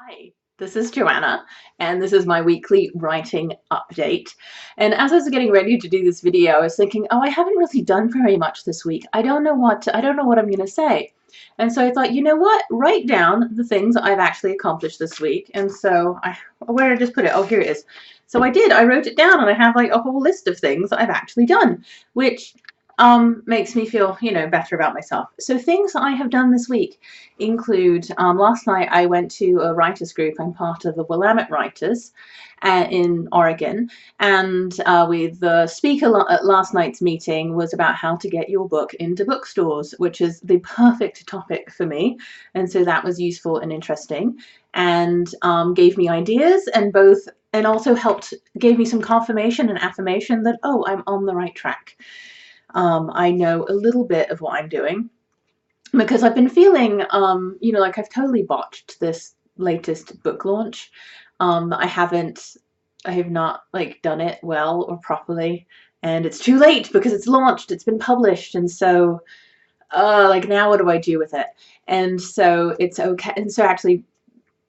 Hi, this is Joanna, and this is my weekly writing update. And as I was getting ready to do this video, I was thinking, oh, I haven't really done very much this week. I don't know what I'm going to say. And so I thought, you know what? Write down the things I've actually accomplished this week. And so where did I just put it? Oh, here it is. So I did. I wrote it down, and I have like a whole list of things I've actually done, which makes me feel, better about myself. So things I have done this week include, last night I went to a writers group. I'm part of the Willamette Writers in Oregon, and with the speaker at last night's meeting was about how to get your book into bookstores, which is the perfect topic for me. And so that was useful and interesting, and gave me ideas, and also gave me some confirmation and affirmation that, oh, I'm on the right track. I know a little bit of what I'm doing because I've been feeling, like I've totally botched this latest book launch. I have not like done it well or properly, and it's too late because it's launched, it's been published, and so like now what do I do with it? And so it's okay. And so actually,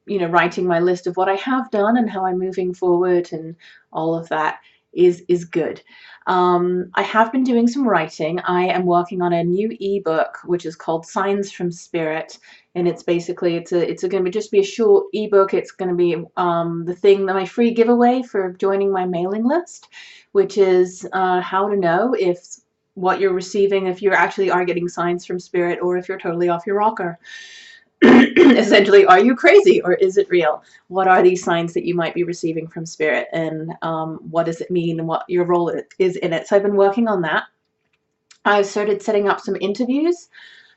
writing my list of what I have done and how I'm moving forward and all of that is good. I have been doing some writing. I am working on a new ebook which is called Signs from Spirit, and it's basically it's going to just be a short ebook. It's going to be my free giveaway for joining my mailing list, which is how to know if what you're receiving, if you actually are getting signs from spirit or if you're totally off your rocker. Essentially, are you crazy or is it real? What are these signs that you might be receiving from spirit, and what does it mean, and what your role is in it? So I've been working on that. I've started setting up some interviews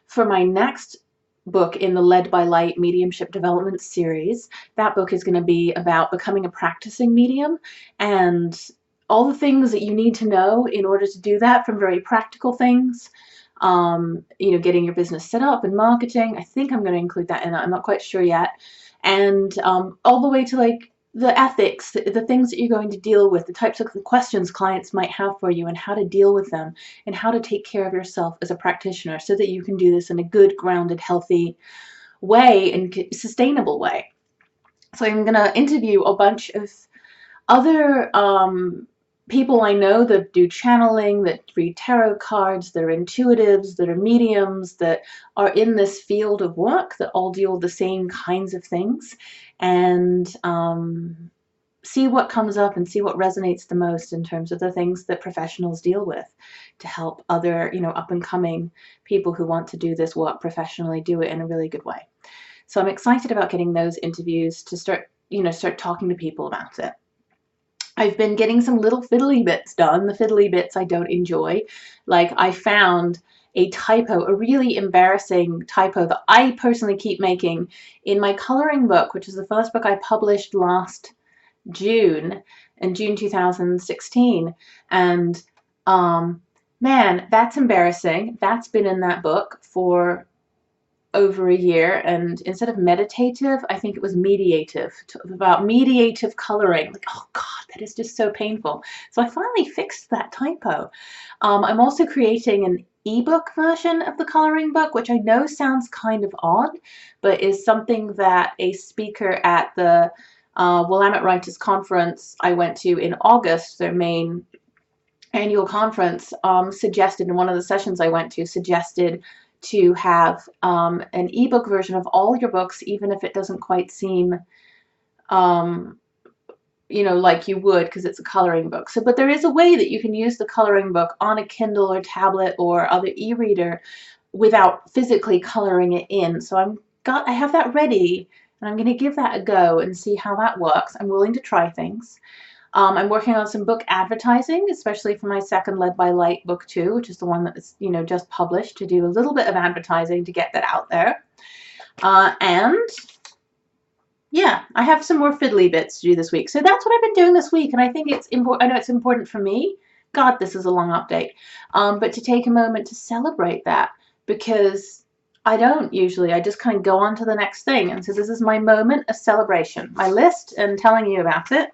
for my next book in the Led by Light Mediumship Development series. That book is going to be about becoming a practicing medium and all the things that you need to know in order to do that, from very practical things, getting your business set up and marketing. I think I'm going to include that in it. I'm not quite sure yet. And all the way to like the ethics, the things that you're going to deal with, the types of questions clients might have for you and how to deal with them, and how to take care of yourself as a practitioner so that you can do this in a good, grounded, healthy way and sustainable way. So I'm going to interview a bunch of other people I know that do channeling, that read tarot cards, that are intuitives, that are mediums, that are in this field of work, that all deal with the same kinds of things, and see what comes up and see what resonates the most in terms of the things that professionals deal with, to help other, up-and-coming people who want to do this work professionally do it in a really good way. So I'm excited about getting those interviews to start talking to people about it. I've been getting some little fiddly bits done. The fiddly bits I don't enjoy. Like, I found a typo, a really embarrassing typo that I personally keep making in my coloring book, which is the first book I published last June, in June 2016. And man, that's embarrassing. That's been in that book for over a year, and instead of meditative, I think it was mediative, about mediative coloring. Like, oh God, that is just so painful. So I finally fixed that typo. I'm also creating an ebook version of the coloring book, which I know sounds kind of odd, but is something that a speaker at the Willamette Writers Conference I went to in August, their main annual conference, suggested, in one of the sessions I went to, suggested to have an ebook version of all your books, even if it doesn't quite seem, like you would, because it's a coloring book. So, but there is a way that you can use the coloring book on a Kindle or tablet or other e-reader without physically coloring it in. So I have that ready, and I'm going to give that a go and see how that works. I'm willing to try things. I'm working on some book advertising, especially for my second Led by Light book 2, which is the one that is, just published, to do a little bit of advertising to get that out there. And yeah, I have some more fiddly bits to do this week. So that's what I've been doing this week, and I think it's important. I know it's important for me. God, this is a long update. But to take a moment to celebrate that, because I don't usually. I just kind of go on to the next thing. And so this is my moment of celebration. My list and telling you about it,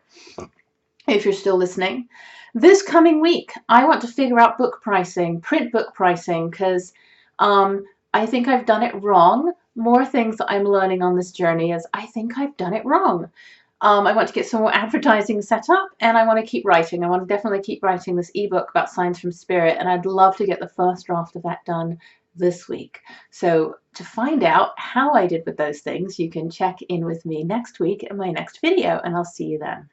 if you're still listening. This coming week, I want to figure out book pricing, print book pricing, because I think I've done it wrong more things that I'm learning on this journey is I think I've done it wrong. I want to get some more advertising set up, and I want to keep writing. I want to definitely keep writing this ebook about Signs from Spirit, and I'd love to get the first draft of that done this week. So to find out how I did with those things, you can check in with me next week in my next video, and I'll see you then.